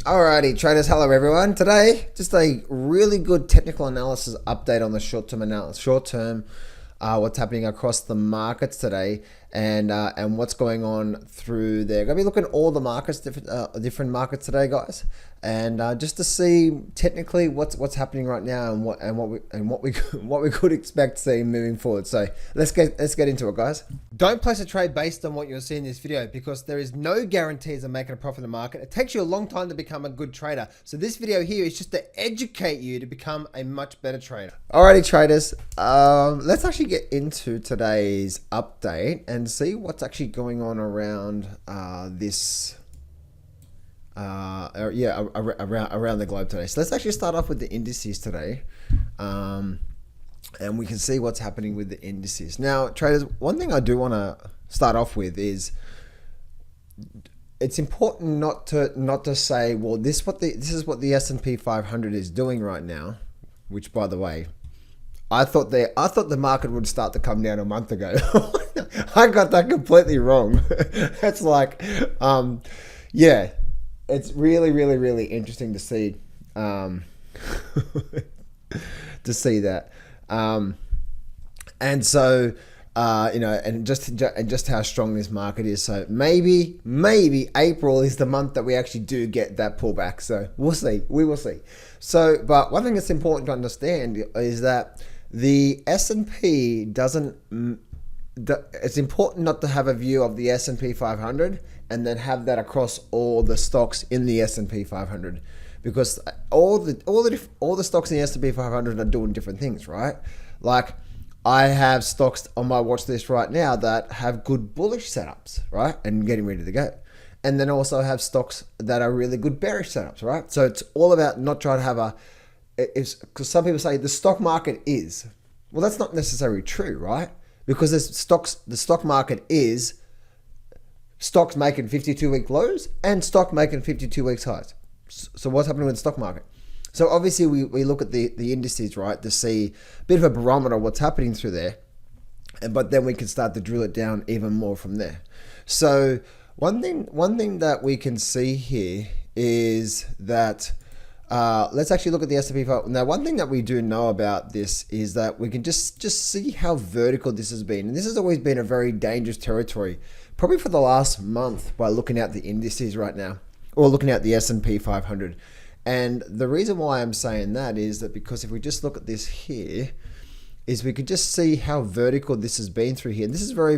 Alrighty, traders, hello everyone. Today, just a really good technical analysis update on the short-term analysis, what's happening across the markets today, and what's going on through there. Gonna be looking at all the markets, different markets today, guys, and just to see technically what's happening right now and what we what we could expect to see moving forward. So let's get into it, guys. Don't place a trade based on what you'll see in this video because there is no guarantees of making a profit in the market. It takes you a long time to become a good trader. So this video here is just to educate you to become a much better trader. Alrighty, traders, let's actually get into today's update and see what's actually going on around this around the globe today. So let's actually start off with the indices today, and we can see what's happening with the indices. Now, traders, one thing I do want to start off with is it's important not to say, well, this is what the S&P 500 is doing right now, which, by the way, I thought the market would start to come down a month ago. I got that completely wrong. It's like, yeah, it's really interesting to see, to see that, and so and just how strong this market is. So maybe April is the month that we actually do get that pullback. So we'll see. We will see. So, but one thing that's important to understand is that the S&P doesn't. It's important not to have a view of the S&P 500 and then have that across all the stocks in the S&P 500, because all the stocks in the S&P 500 are doing different things, right? Like, I have stocks on my watch list right now that have good bullish setups, right, and getting ready to go, and then also have stocks that are really good bearish setups, right? So it's all about not trying to have because some people say the stock market is, well, that's not necessarily true, right? Because the stock market is stocks making 52-week lows and stock making 52 weeks highs. So what's happening with the stock market? So obviously we look at the indices, right, to see a bit of a barometer of what's happening through there, but then we can start to drill it down even more from there. So one thing that we can see here is that let's actually look at the S&P 500. Now, one thing that we do know about this is that we can just see how vertical this has been. And this has always been a very dangerous territory, probably for the last month, by looking at the indices right now, or looking at the S&P 500. And the reason why I'm saying that is that because if we just look at this here, is we could just see how vertical this has been through here. And this is very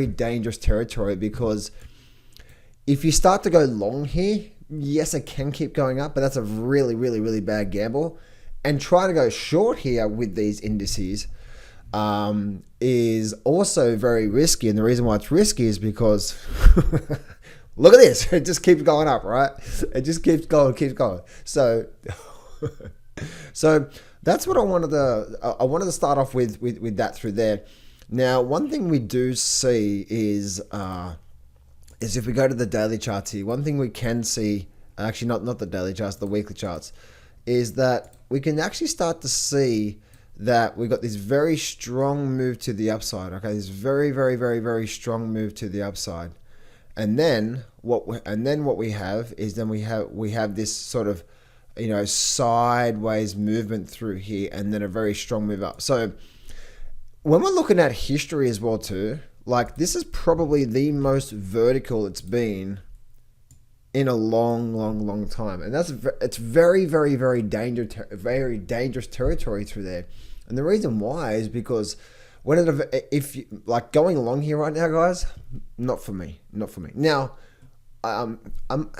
dangerous territory, because if you start to go long here, yes, it can keep going up, but that's a really bad gamble. And trying to go short here with these indices is also very risky. And the reason why it's risky is because look at this. It just keeps going up, right? It just keeps going. So, so that's what I wanted to start off with that through there. Now, one thing we do see is if we go to the daily charts here, one thing we can see, actually not the daily charts, the weekly charts, is that we can actually start to see that we've got this very strong move to the upside. Okay, this very strong move to the upside, and then what we have is we have this sort of sideways movement through here, and then a very strong move up. So when we're looking at history as well too, like, this is probably the most vertical it's been in a long time, and it's very dangerous territory through there. And the reason why is because if you like going along here right now, guys, not for me. Now,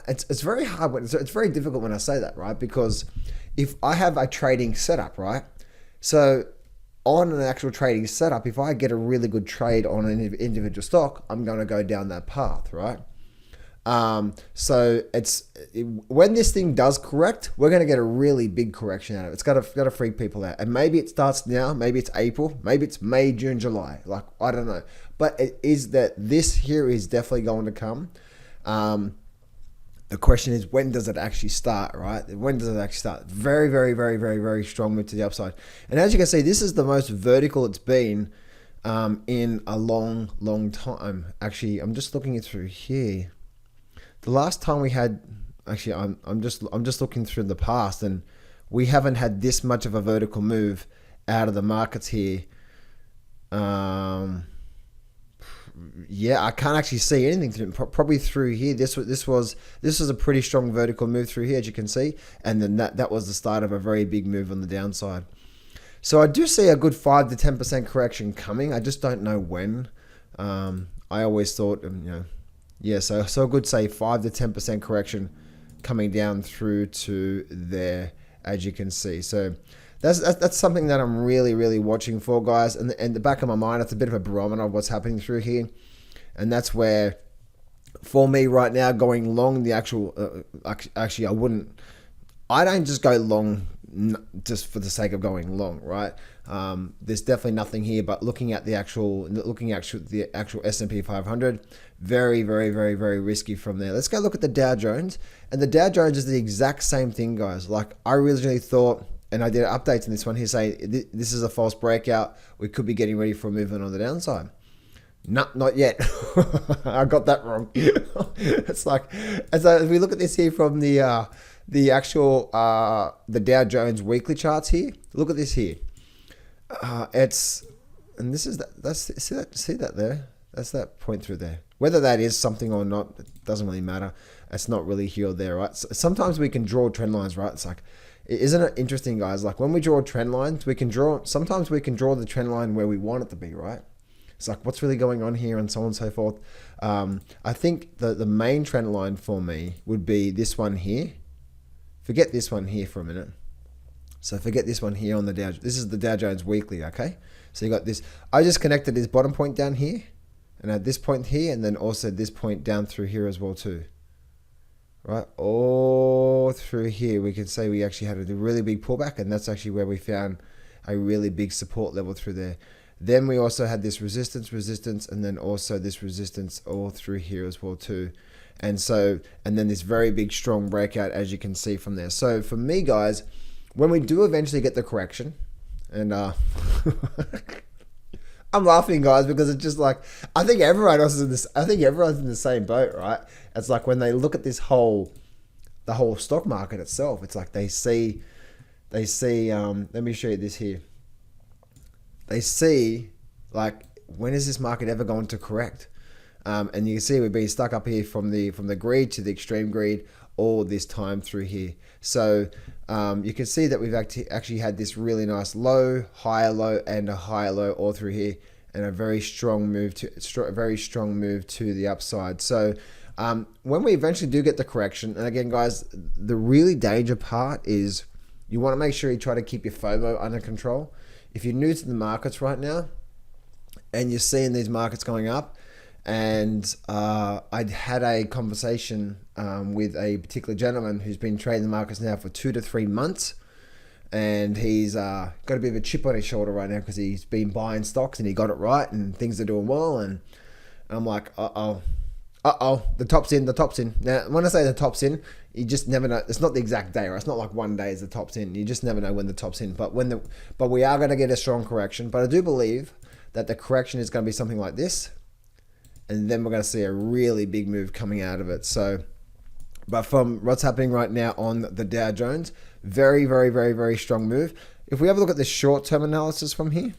it's very hard. It's very difficult when I say that, right? Because if I have a trading setup, right, so on an actual trading setup, if I get a really good trade on an individual stock, I'm going to go down that path, right? So when this thing does correct, we're going to get a really big correction out of it. It's got to freak people out. And maybe it starts now, maybe it's April, maybe it's May, June, July. Like, I don't know. But it is that this here is definitely going to come. The question is, when does it actually start, right? When does it actually start? Very strong move to the upside. And as you can see, this is the most vertical it's been in a long time. Actually, I'm just looking it through here. The last time we had actually, I'm just looking through the past, and we haven't had this much of a vertical move out of the markets here. Yeah, I can't actually see anything through, probably through here. This was a pretty strong vertical move through here, as you can see, and then that was the start of a very big move on the downside. So I do see a good 5 to 10% correction coming. I just don't know when. I always thought, yeah, so a good say 5 to 10% correction coming down through to there, as you can see. So that's something that I'm really watching for, guys. And in the back of my mind, it's a bit of a barometer of what's happening through here, and that's where, for me right now, going long the actual actually I don't just go long just for the sake of going long, right? There's definitely nothing here, but looking at the actual S&P 500, very risky from there. Let's go look at the Dow Jones, and the Dow Jones is the exact same thing, guys. Like, I originally thought, and I did updates in this one here saying this is a false breakout. We could be getting ready for a movement on the downside. Not yet. I got that wrong. It's like, as we look at this here from the actual the Dow Jones weekly charts here. Look at this here. And this is see that there. That's that point through there. Whether that is something or not, it doesn't really matter. It's not really here or there, right? So sometimes we can draw trend lines, right? It's like, isn't it interesting, guys? Like, when we draw trend lines, sometimes we can draw the trend line where we want it to be, right? It's like, what's really going on here, and so on and so forth. I think the main trend line for me would be this one here. Forget this one here for a minute. So forget this one here on the Dow. This is the Dow Jones weekly, okay? So you got this. I just connected this bottom point down here, and at this point here, and then also this point down through here as well too. Right, all through here, we can say we actually had a really big pullback, and that's actually where we found a really big support level through there. Then we also had this resistance, and then also this resistance all through here as well too. And then this very big strong breakout, as you can see from there. So for me, guys, when we do eventually get the correction, and I'm laughing, guys, because it's just like, I think everyone else is in this. I think everyone's in the same boat, right? It's like when they look at the whole stock market itself, it's like they see. Let me show you this here. They see, like, when is this market ever going to correct? And you can see we've been stuck up here from the greed to the extreme greed all this time through here. So you can see that we've actually had this really nice low, higher low, and a higher low all through here, and a very strong move to the upside. So when we eventually do get the correction, and again, guys, the really danger part is you want to make sure you try to keep your FOMO under control. If you're new to the markets right now and you're seeing these markets going up, and I'd had a conversation with a particular gentleman who's been trading the markets now for 2 to 3 months, and he's got a bit of a chip on his shoulder right now because he's been buying stocks and he got it right and things are doing well, and I'm like, the top's in. Now, when I say the top's in, you just never know. It's not the exact day, right? It's not like one day is the top's in. You just never know when the top's in. But we are going to get a strong correction. But I do believe that the correction is going to be something like this, and then we're going to see a really big move coming out of it. So, but from what's happening right now on the Dow Jones, very strong move. If we have a look at the short-term analysis from here,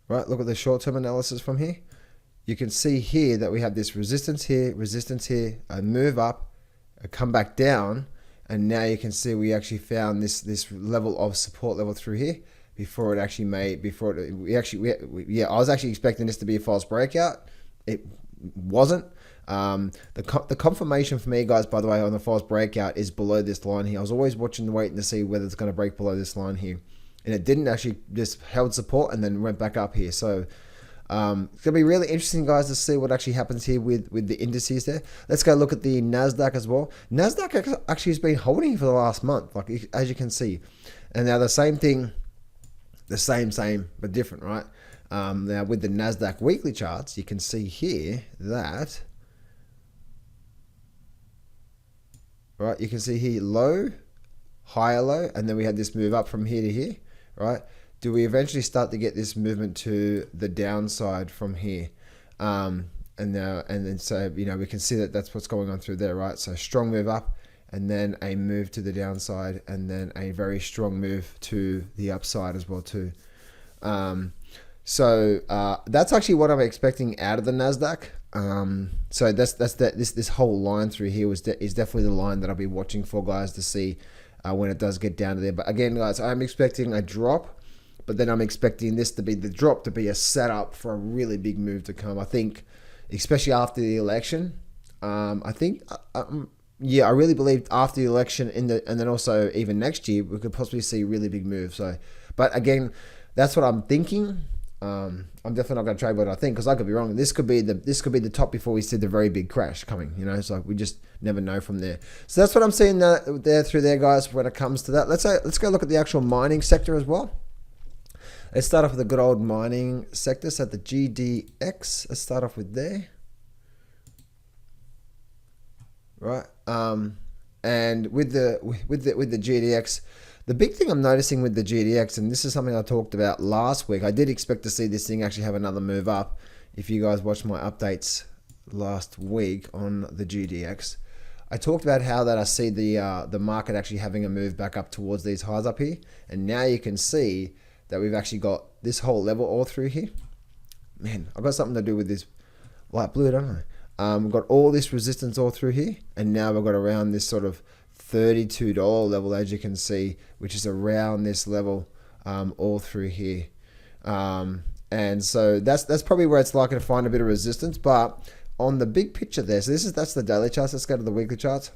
right? Look at the short-term analysis from here. You can see here that we have this resistance here, a move up, a come back down, and now you can see we actually found this level of support level through here before it actually made, I was actually expecting this to be a false breakout. It wasn't. The confirmation for me, guys, by the way, on the false breakout is below this line here. I was always waiting to see whether it's going to break below this line here, and it didn't. Actually just held support and then went back up here. So it's going to be really interesting, guys, to see what actually happens here with the indices there. Let's go look at the Nasdaq as well. Nasdaq actually has been holding for the last month, like, as you can see. And now the same thing, the same, but different, right? Now with the Nasdaq weekly charts, you can see here that, right, you can see here low, higher low, and then we had this move up from here to here, right? Do we eventually start to get this movement to the downside from here? and then so we can see that that's what's going on through there, right? So strong move up, and then a move to the downside, and then a very strong move to the upside as well too. So that's actually what I'm expecting out of the Nasdaq. So this whole line through here is definitely the line that I'll be watching for, guys, to see when it does get down to there. But again, guys, I'm expecting a drop, but then I'm expecting this to be the drop to be a setup for a really big move to come. I think, especially after the election. I really believe after the election and then also even next year we could possibly see really big moves. So, but again, that's what I'm thinking. I'm definitely not going to trade what I think, because I could be wrong. This could be the top before we see the very big crash coming. It's like we just never know from there. So that's what I'm seeing there through there, guys. When it comes to that, let's go look at the actual mining sector as well. Let's start off with the good old mining sector. So the GDX. Let's start off with there. Right. And with the GDX. The big thing I'm noticing with the GDX, and this is something I talked about last week, I did expect to see this thing actually have another move up. If you guys watched my updates last week on the GDX, I talked about how that I see the market actually having a move back up towards these highs up here. And now you can see that we've actually got this whole level all through here. Man, I've got something to do with this light blue, don't I? We've got all this resistance all through here, and now we've got around this sort of $32 level, as you can see, which is around this level all through here. And so that's probably where it's likely to find a bit of resistance. But on the big picture there, so that's the daily charts. Let's go to the weekly charts.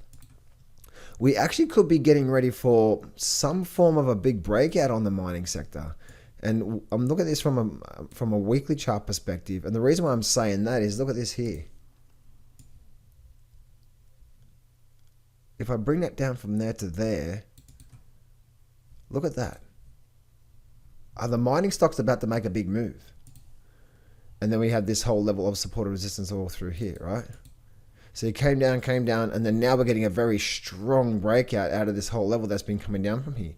We actually could be getting ready for some form of a big breakout on the mining sector. And I'm looking at this from a weekly chart perspective. And the reason why I'm saying that is, look at this here. If I bring that down from there to there, look at that. Are the mining stocks about to make a big move? And then we have this whole level of support and resistance all through here, right? So it came down, and then now we're getting a very strong breakout out of this whole level that's been coming down from here.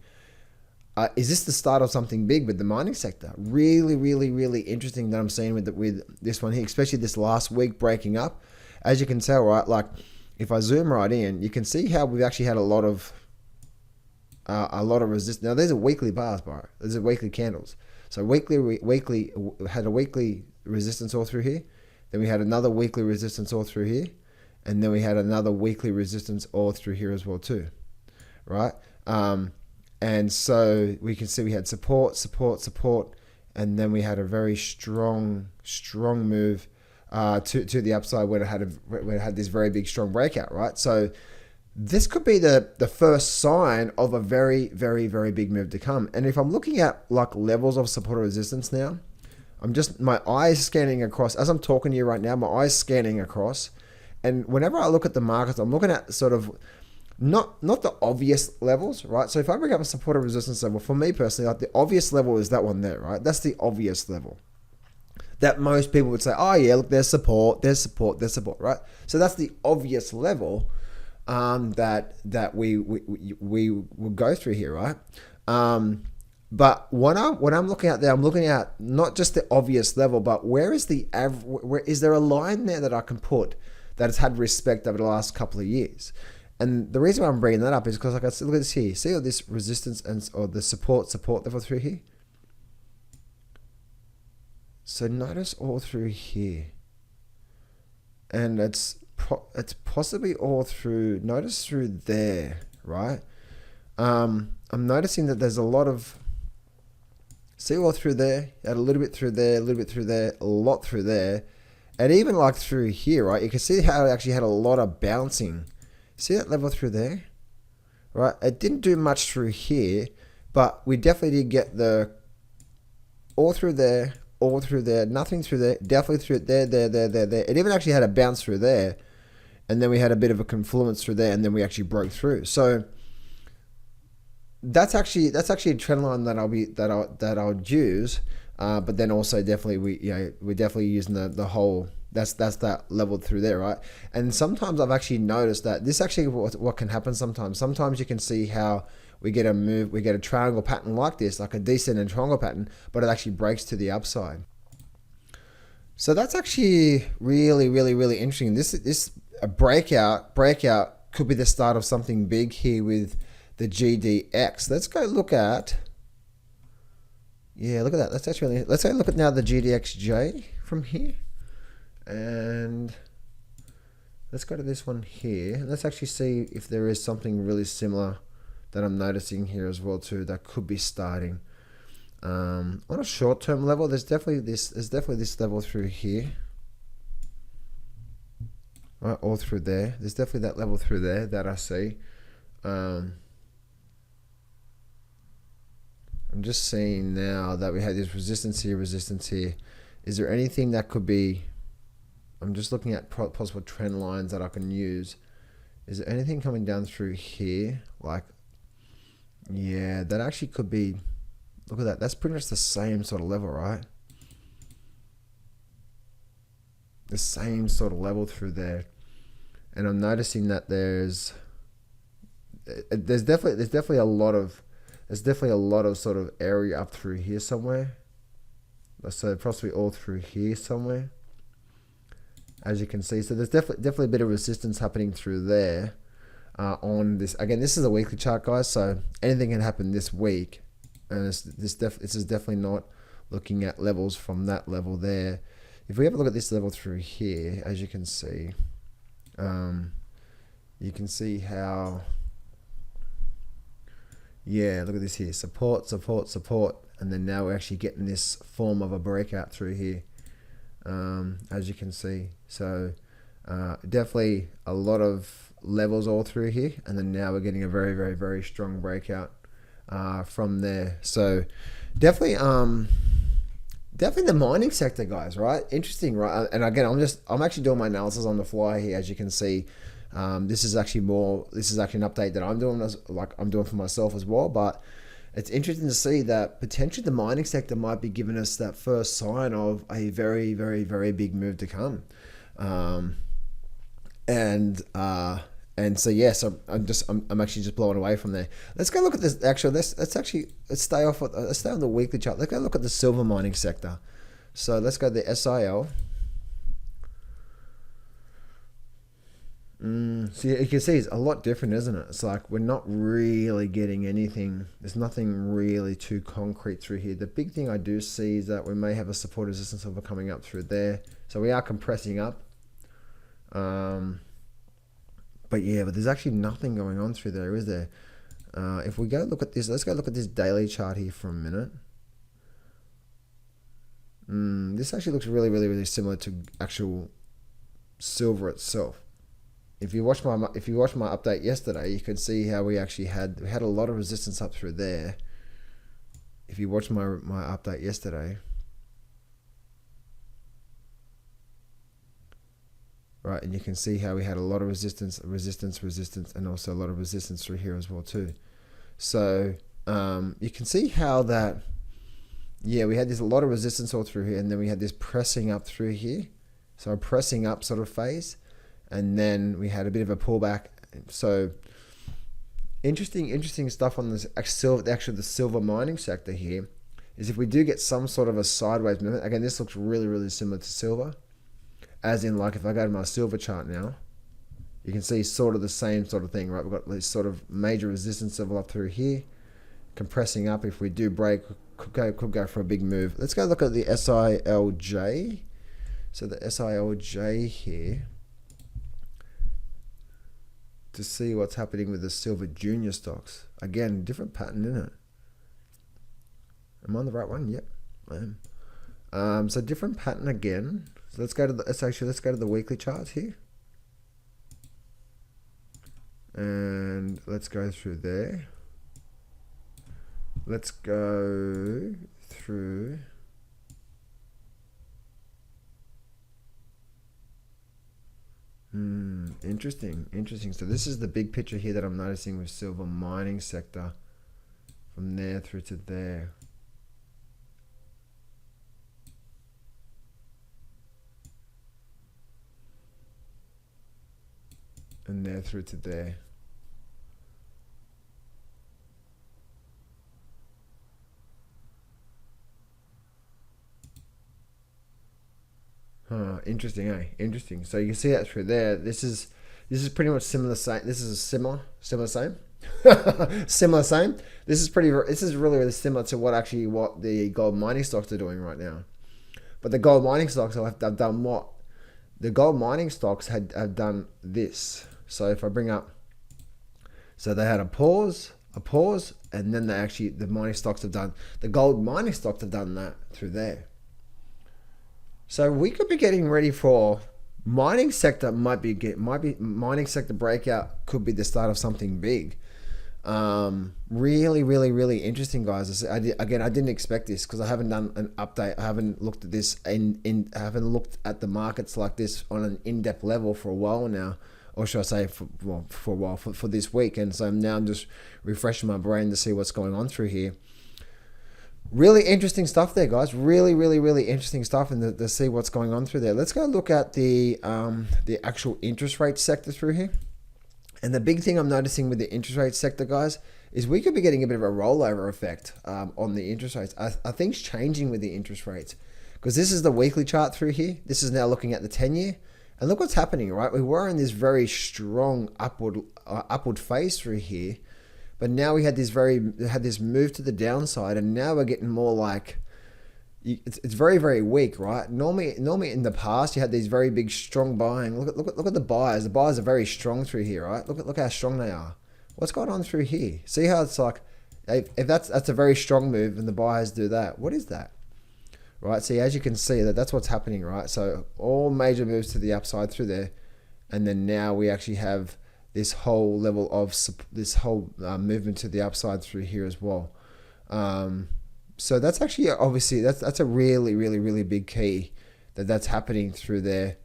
Is this the start of something big with the mining sector? Really, really, really interesting that I'm seeing with this one here, especially this last week breaking up. As you can tell, right, like, if I zoom right in, you can see how we've actually had a lot of resistance. Now, these are weekly bars, bro. These are weekly candles. So weekly had a weekly resistance all through here. Then we had another weekly resistance all through here, and then we had another weekly resistance all through here as well too, right? And so we can see we had support, and then we had a very strong move to the upside when it had this very big strong breakout, right? So this could be the first sign of a very, very, very big move to come. And if I'm looking at like levels of support or resistance now, my eyes scanning across as I'm talking to you right now. My eyes scanning across, and whenever I look at the markets, I'm looking at sort of not the obvious levels, right? So if I bring up a support or resistance level, for me personally, like the obvious level is that one there, right? That's the obvious level that most people would say, oh yeah, look, there's support, right? So that's the obvious level that we will go through here, right? But when I'm looking at there, I'm looking at not just the obvious level, but where is there a line there that I can put that has had respect over the last couple of years? And the reason why I'm bringing that up is because, like I said, look at this here. See all this resistance or the support level through here? So notice all through here, and it's possibly all through. Notice through there, right? I'm noticing that there's a lot of. See all through there, had a little bit through there, a little bit through there, a lot through there, and even like through here, right? You can see how it actually had a lot of bouncing. See that level through there, right? It didn't do much through here, but we definitely did get the all through there. All through there, nothing through there, definitely through there. It even actually had a bounce through there, and then we had a bit of a confluence through there, and then we actually broke through. So that's actually a trend line that I'll use. But then also definitely we're definitely using the whole. That's that level through there, right? And sometimes I've actually noticed that this actually what can happen sometimes. Sometimes you can see how we get a triangle pattern like this, like a descending triangle pattern, but it actually breaks to the upside. So that's actually really interesting. This a breakout could be the start of something big here with the GDX. Let's go look at. Yeah, look at that. Let's go look at now the GDXJ from here, and let's go to this one here. Let's actually see if there is something really similar that I'm noticing here as well too that could be starting. On a short-term level, there's definitely this level through here, right, all through there. There's definitely that level through there that I see. I'm just seeing now that we had this resistance here. Is there anything that could be? I'm just looking at possible trend lines that I can use. Is there anything coming down through here? Like, yeah, that actually could be. Look at that. That's pretty much the same sort of level, right? The same sort of level through there. And I'm noticing that there's definitely a lot of sort of area up through here somewhere. So possibly all through here somewhere, as you can see. So there's definitely a bit of resistance happening through there on this. Again, this is a weekly chart, guys. So anything can happen this week. And this is definitely not looking at levels from that level there. If we have a look at this level through here, as you can see how, yeah, look at this here, support, and then now we're actually getting this form of a breakout through here, as you can see. So definitely a lot of levels all through here, and then now we're getting a very strong breakout from there. So definitely the mining sector, guys, right? Interesting, right? And again, I'm actually doing my analysis on the fly here, as you can see. This is actually an update that I'm doing for myself as well. But it's interesting to see that potentially the mining sector might be giving us that first sign of a very big move to come. And so yeah, so I'm actually just blowing away from there. Let's go look at this. Actually, let's stay on the weekly chart. Let's go look at the silver mining sector. So let's go to the SIL. So you can see it's a lot different, isn't it? It's like we're not really getting anything. There's nothing really too concrete through here. The big thing I do see is that we may have a support resistance level coming up through there. So we are compressing up. But yeah, but there's actually nothing going on through there, is there? If we go look at this, let's go look at this daily chart here for a minute. This actually looks really similar to actual silver itself. If you watch my update yesterday, you could see how we actually had a lot of resistance up through there. If you watch my update yesterday. Right, and you can see how we had a lot of resistance, and also a lot of resistance through here as well too. So you can see how that, yeah, we had a lot of resistance all through here, and then we had this pressing up through here. So a pressing up sort of phase, and then we had a bit of a pullback. So interesting stuff on this the silver mining sector here is if we do get some sort of a sideways movement. Again, this looks really similar to silver. As in, like, if I go to my silver chart now, you can see sort of the same sort of thing, right? We've got this sort of major resistance level up through here, compressing up. If we do break, could go for a big move. Let's go look at the SILJ. So the SILJ here, to see what's happening with the silver junior stocks. Again, different pattern, isn't it? Am I on the right one? Yep, I am. So different pattern again. So let's go to the weekly charts here, and let's go through there. Let's go through. Interesting. So this is the big picture here that I'm noticing with silver mining sector, from there through to there. And there through to there. Interesting, eh? Interesting. So you can see that through there. This is pretty much similar. Same. This is a similar same. Similar same. This is really similar to what the gold mining stocks are doing right now. But the gold mining stocks have done what? The gold mining stocks have done this. So if I bring up, so they had a pause, and then the mining stocks have done, the gold mining stocks have done that through there. So we could be getting ready for mining sector. Mining sector breakout could be the start of something big. Really interesting, guys. I didn't expect this because I haven't done an update. I haven't looked at this I haven't looked at the markets like this on an in-depth level for a while now, or should I say for a while, for this week. And so now I'm just refreshing my brain to see what's going on through here. Really interesting stuff there, guys. Really interesting stuff, and to see what's going on through there. Let's go look at the actual interest rate sector through here. And the big thing I'm noticing with the interest rate sector, guys, is we could be getting a bit of a rollover effect on the interest rates. Are things changing with the interest rates? Because this is the weekly chart through here. This is now looking at the 10-year. And look what's happening, right? We were in this very strong upward phase through here. But now we had this move to the downside. And now we're getting more like, it's very weak, right? Normally in the past you had these very big strong buying. Look at the buyers. The buyers are very strong through here, right? Look how strong they are. What's going on through here? See how it's like, if that's a very strong move and the buyers do that, what is that? Right? See, as you can see, that's what's happening, right? So all major moves to the upside through there, and then now we actually have this whole level of movement to the upside through here as well. So that's actually obviously that's a really big key that's happening through there.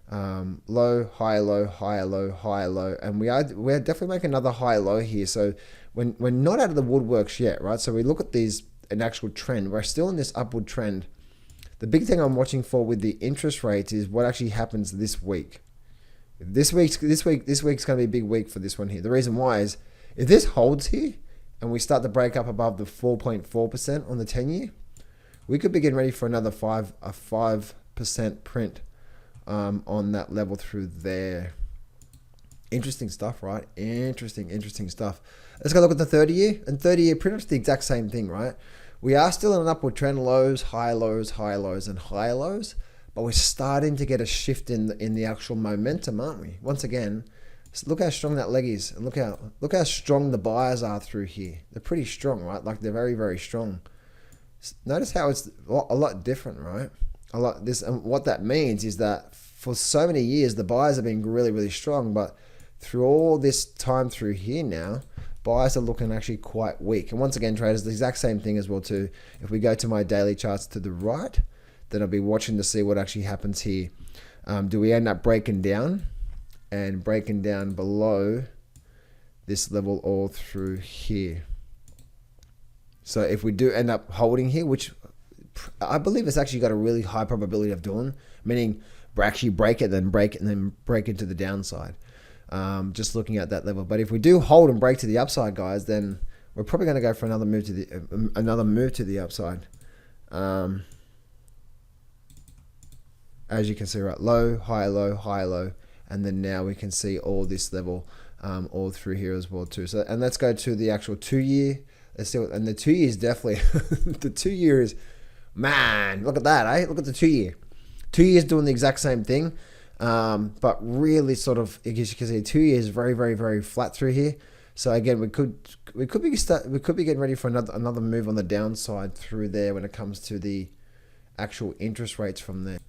Low, high, low, higher, low, higher, low, and we're definitely making another high low here. So we're not out of the woodworks yet, right? So we look at an actual trend. We're still in this upward trend. The big thing I'm watching for with the interest rates is what actually happens this week. This week's going to be a big week for this one here. The reason why is if this holds here and we start to break up above the 4.4% on the 10-year, we could be getting ready for another 5% print on that level through there. Interesting stuff, right? Interesting stuff. Let's go look at the 30-year. And 30-year, pretty much the exact same thing, right? We are still in an upward trend, lows, higher lows, and higher lows. But we're starting to get a shift in the actual momentum, aren't we? Once again, look how strong that leg is, and look how strong the buyers are through here. They're pretty strong, right? Like they're very strong. Notice how it's a lot different, right? And what that means is that for so many years the buyers have been really strong, but through all this time through here now, buyers are looking actually quite weak. And once again, traders, the exact same thing as well too. If we go to my daily charts to the right, then I'll be watching to see what actually happens here. Do we end up breaking down below this level all through here? So if we do end up holding here, which I believe it's actually got a really high probability of doing, meaning we actually break it, then break into the downside. Just looking at that level. But if we do hold and break to the upside, guys, then we're probably going to go for another move to the upside. As you can see, right, low, high, low, and then now we can see all this level all through here as well too. So, and let's go to the actual 2-year. Let's see and the 2-year is definitely the 2-year is, man, look at that, eh? Look at the 2-year. 2 years doing the exact same thing, but really sort of, as you can see, 2 years very flat through here. So again, we could be getting ready for another move on the downside through there when it comes to the actual interest rates from there.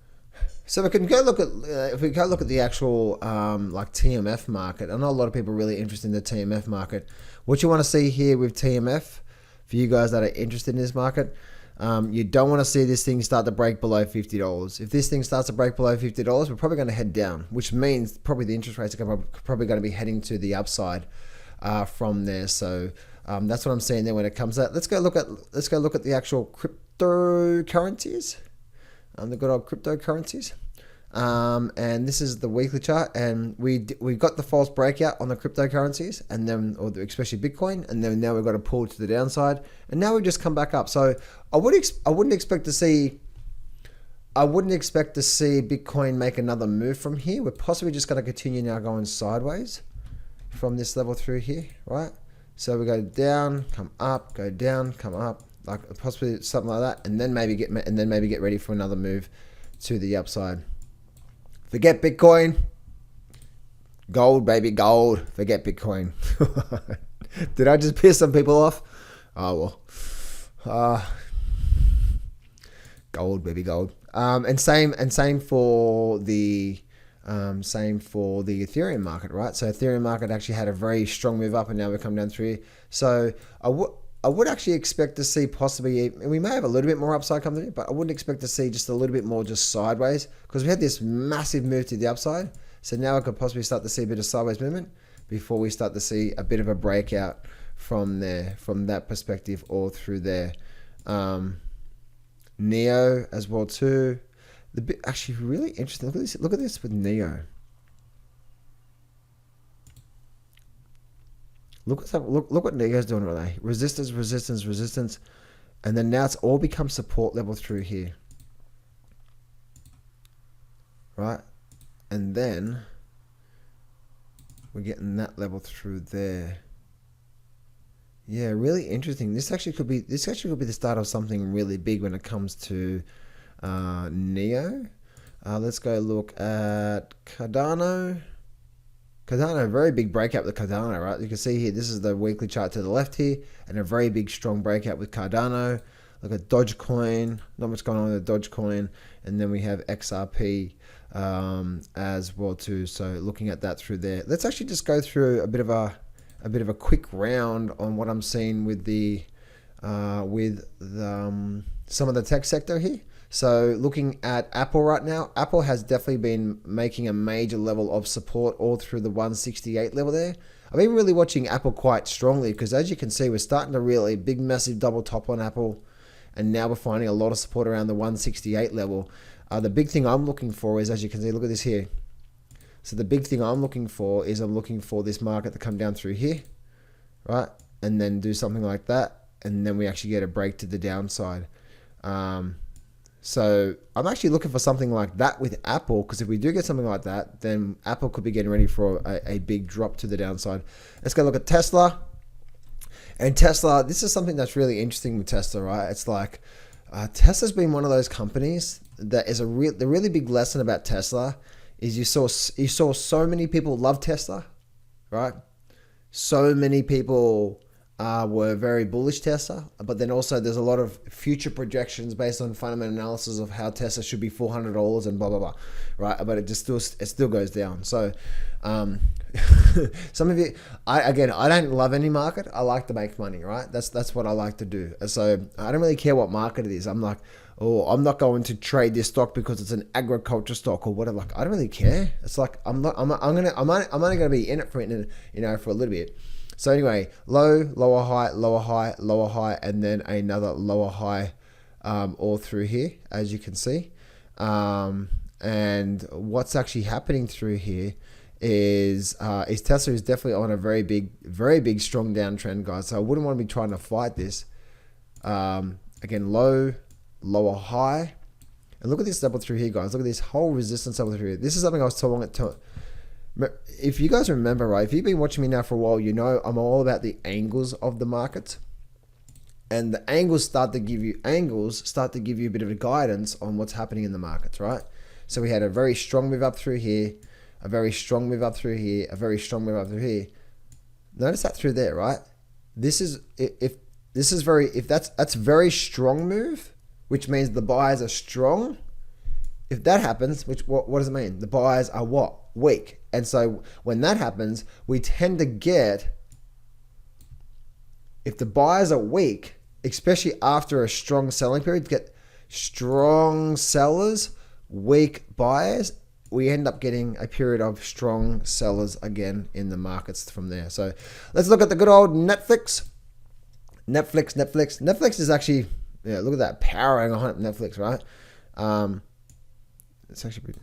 So we can go look at if we go look at the actual like TMF market. I know a lot of people are really interested in the TMF market. What you want to see here with TMF, for you guys that are interested in this market, you don't want to see this thing start to break below $50. If this thing starts to break below $50, we're probably going to head down, which means probably the interest rates are probably going to be heading to the upside from there. So that's what I'm saying there when it comes to that. Let's go look at the actual cryptocurrencies. The good old cryptocurrencies. And this is the weekly chart, and we got the false breakout on the cryptocurrencies, and then, especially Bitcoin, and then now we've got a pull to the downside, and now we've just come back up. So I wouldn't expect to see I wouldn't expect to see Bitcoin make another move from here. We're possibly just going to continue now going sideways from this level through here, right? So we go down, come up, go down, come up, like possibly something like that, and then maybe get ready for another move to the upside. Forget Bitcoin, gold, baby, gold. Forget Bitcoin. Did I just piss some people off? Oh well. Gold, baby, gold. And same for the Ethereum market, right? So Ethereum market actually had a very strong move up, and now we come down through here. So I would actually expect to see possibly, we may have a little bit more upside come through, but I wouldn't expect to see just a little bit more just sideways, because we had this massive move to the upside. So now I could possibly start to see a bit of sideways movement before we start to see a bit of a breakout from there, from that perspective, all through there. Neo as well too. Actually really interesting. Look at this. Look at this with Neo. Look what Neo's doing right now. Resistance, resistance, resistance, and then now it's all become support level through here, right? And then we're getting that level through there. Yeah, really interesting. This actually could be the start of something really big when it comes to Neo. Let's go look at Cardano. Cardano, very big breakout with Cardano, right? You can see here, this is the weekly chart to the left here, and a very big strong breakout with Cardano. Look at Dogecoin, not much going on with Dogecoin, and then we have XRP as well too. So looking at that through there, let's actually just go through a bit of a quick round on what I'm seeing with some of the tech sector here. So looking at Apple right now, Apple has definitely been making a major level of support all through the 168 level there. I've been really watching Apple quite strongly, because as you can see, we're starting to really big, massive double top on Apple. And now we're finding a lot of support around the 168 level. The big thing I'm looking for is, as you can see, look at this here. So the big thing I'm looking for is this market to come down through here, right? And then do something like that. And then we actually get a break to the downside. So I'm actually looking for something like that with Apple, because if we do get something like that, then Apple could be getting ready for a big drop to the downside. Let's go look at Tesla. And Tesla, this is something that's really interesting with Tesla, right? It's like Tesla's been one of those companies that is the really big lesson about Tesla is you saw so many people love Tesla, right? So many people were very bullish Tesla, but then also there's a lot of future projections based on fundamental analysis of how Tesla should be $400 and blah blah blah, right? But it still goes down. So some of you, I don't love any market. I like to make money, right? That's what I like to do. So I don't really care what market it is. I'm like, oh, I'm not going to trade this stock because it's an agriculture stock or whatever. Like, I don't really care. It's like I'm only gonna be in it for it, for a little bit. So anyway, low, lower high, lower high, lower high, and then another lower high all through here, as you can see. And what's actually happening through here is Tesla is definitely on a very big, strong downtrend, guys. So I wouldn't want to be trying to fight this. Again, low, lower high. And look at this level through here, guys. Look at this whole resistance level through here. This is something I was talking to. If you guys remember, right, if you've been watching me now for a while, you know I'm all about the angles of the market. And the angles start to give you a bit of a guidance on what's happening in the markets, right? So we had a very strong move up through here, a very strong move up through here, a very strong move up through here. Notice that through there, right? That's very strong move, which means the buyers are strong. If that happens, what does it mean? The buyers are what? Weak. And so when that happens, we tend to get, if the buyers are weak, especially after a strong selling period, get strong sellers, weak buyers, we end up getting a period of strong sellers again in the markets from there. So let's look at the good old Netflix. Netflix is actually, look at that powering on Netflix, right? It's actually pretty.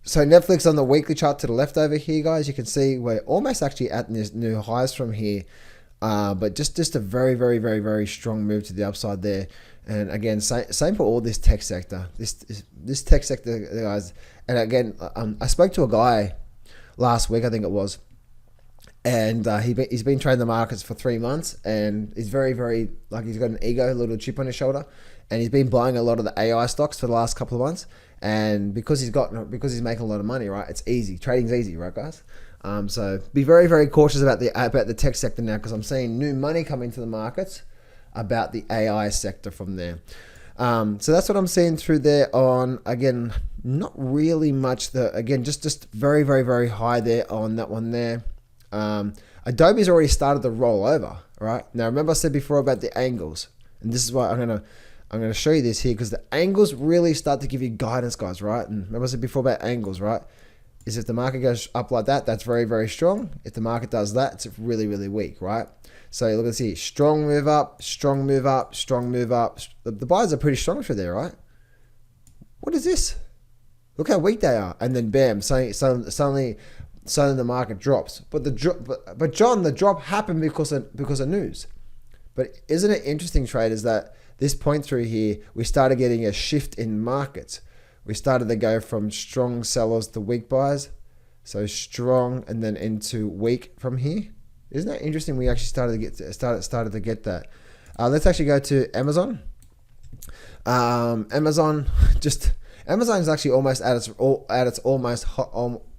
So Netflix on the weekly chart to the left over here, guys, you can see we're almost actually at this new highs from here. But just a very, very, very, very strong move to the upside there. And again, same for all this tech sector. This tech sector, guys. And again, I spoke to a guy last week, I think it was, and he's been trading the markets for 3 months, and he's very, very, like, he's got an ego, a little chip on his shoulder, and he's been buying a lot of the AI stocks for the last couple of months. And because he's making a lot of money, right? It's easy. Trading's easy, right, guys? So be very, very cautious about the tech sector now, because I'm seeing new money come into the markets about the AI sector from there. So that's what I'm seeing through there on, again, not really much. Just very, very, very high there on that one there. Adobe's already started to roll over, right? Now, remember I said before about the angles, and this is why I'm gonna show you this here, because the angles really start to give you guidance, guys, right? And remember I said before about angles, right? Is if the market goes up like that, that's very, very strong. If the market does that, it's really, really weak, right? So look at this here, strong move up, strong move up, strong move up. The buys are pretty strong through there, right? What is this? Look how weak they are, and then bam, suddenly the market drops. But John, the drop happened because of news. But isn't it interesting, traders, that this point through here, we started getting a shift in markets. We started to go from strong sellers to weak buyers. So strong and then into weak from here. Isn't that interesting? We actually started to get that. Let's actually go to Amazon. Amazon is actually almost at its almost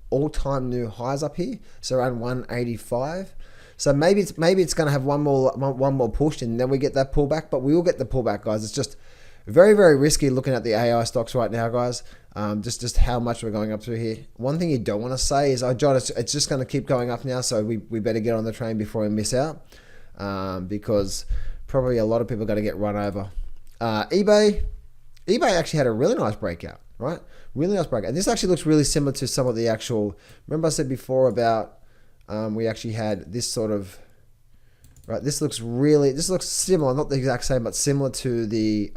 all-time new highs up here. So around 185. So maybe it's going to have one more push, and then we get that pullback. But we will get the pullback, guys. It's just very, very risky looking at the AI stocks right now, guys. Just how much we're going up through here. One thing you don't want to say is, oh, John, it's just going to keep going up now, so we better get on the train before we miss out, because probably a lot of people are going to get run over. eBay actually had a really nice breakout, right? Really nice breakout. And this actually looks really similar to some of the actual, remember I said before about we actually had this sort of, right? This looks similar, not the exact same, but similar to the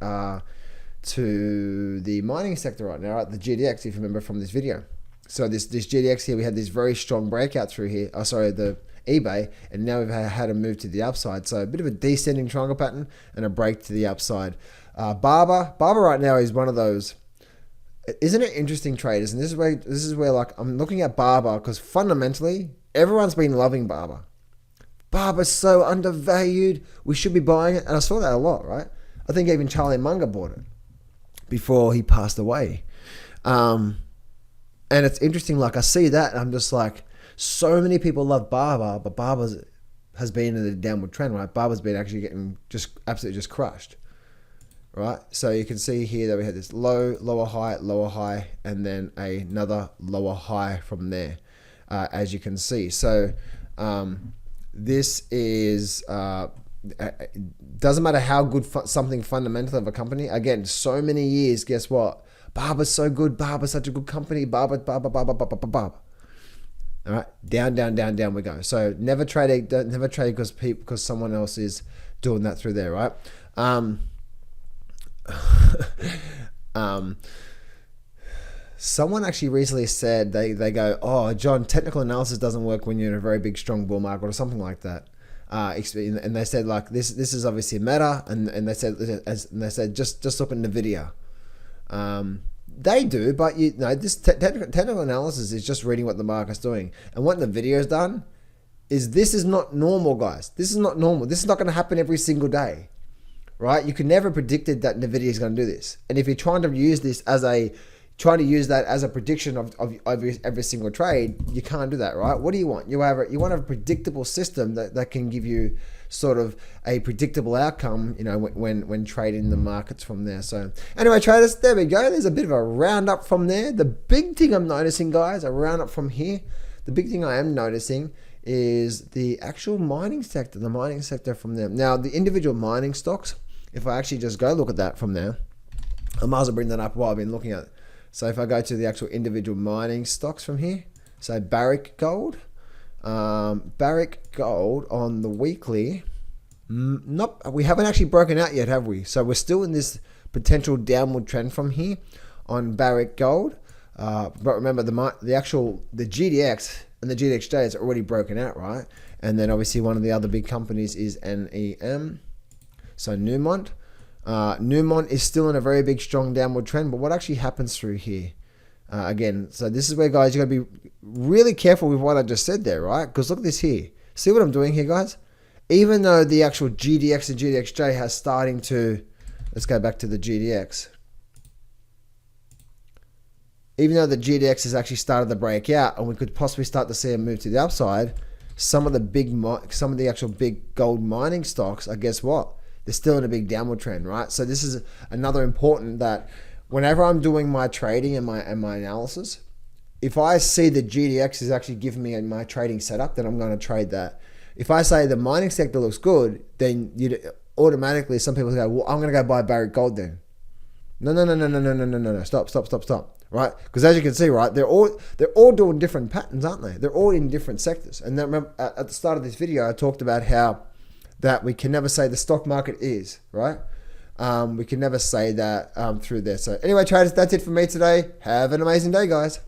mining sector right now, right? The GDX, if you remember from this video. So this GDX here, we had this very strong breakout through here. Oh, sorry, the eBay, and now we've had a move to the upside. So a bit of a descending triangle pattern and a break to the upside. Barber right now is one of those. Isn't it interesting, traders? And this is where like I'm looking at Barber, because fundamentally everyone's been loving Barber. Barber's so undervalued. We should be buying it. And I saw that a lot, right? I think even Charlie Munger bought it before he passed away. And it's interesting, like I see that and I'm just like, so many people love Barber, but Barber has been in a downward trend, right? Barber's been actually getting absolutely crushed, right? So you can see here that we had this lower high, and then another lower high from there, as you can see. So this is doesn't matter how good something fundamental of a company. Again, so many years. Guess what? Barber's so good. Barber's such a good company. Barber. All right, down we go. So never trade because someone else is doing that through there, right? Someone actually recently said they go, oh, John, technical analysis doesn't work when you're in a very big strong bull market or something like that. And they said like this is obviously meta, and they said just look at Nvidia. They do, but this technical analysis is just reading what the market's doing, and what Nvidia's done is this is not normal, guys. This is not normal. This is not going to happen every single day, right? You could never predicted that Nvidia is going to do this, and if you're trying to use this as a prediction of every single trade, you can't do that, right? What do you want? You want a predictable system that can give you sort of a predictable outcome, when trading the markets from there. So anyway, traders, there we go. There's a bit of a roundup from there. The big thing I'm noticing, guys, a roundup from here. The big thing I am noticing is the actual mining sector, the mining sector from there. Now, the individual mining stocks, if I actually just go look at that from there, I might as well bring that up while I've been looking at it. So if I go to the actual individual mining stocks from here, so Barrick Gold on the weekly, we haven't actually broken out yet, have we? So we're still in this potential downward trend from here on Barrick Gold. But remember, the GDX and the GDXJ is already broken out, right? And then obviously one of the other big companies is NEM, so Newmont. Newmont is still in a very big, strong downward trend. But what actually happens through here? Again, so this is where, guys, you got to be really careful with what I just said there, right? Because look at this here. See what I'm doing here, guys? Even though the actual GDX and GDXJ has starting to, let's go back to the GDX. Even though the GDX has actually started to break out, and we could possibly start to see a move to the upside, some of the actual big gold mining stocks, guess what? They're still in a big downward trend, right? So this is another important that whenever I'm doing my trading and my analysis, if I see the GDX is actually giving me my trading setup, then I'm going to trade that. If I say the mining sector looks good, then you automatically, some people go, well, I'm going to go buy Barrick Gold then. No. Stop. Right? Because as you can see, right, they're all doing different patterns, aren't they? They're all in different sectors. And then remember, at the start of this video, I talked about how that we can never say the stock market is, right? We can never say that through there. So anyway, traders, that's it for me today. Have an amazing day, guys.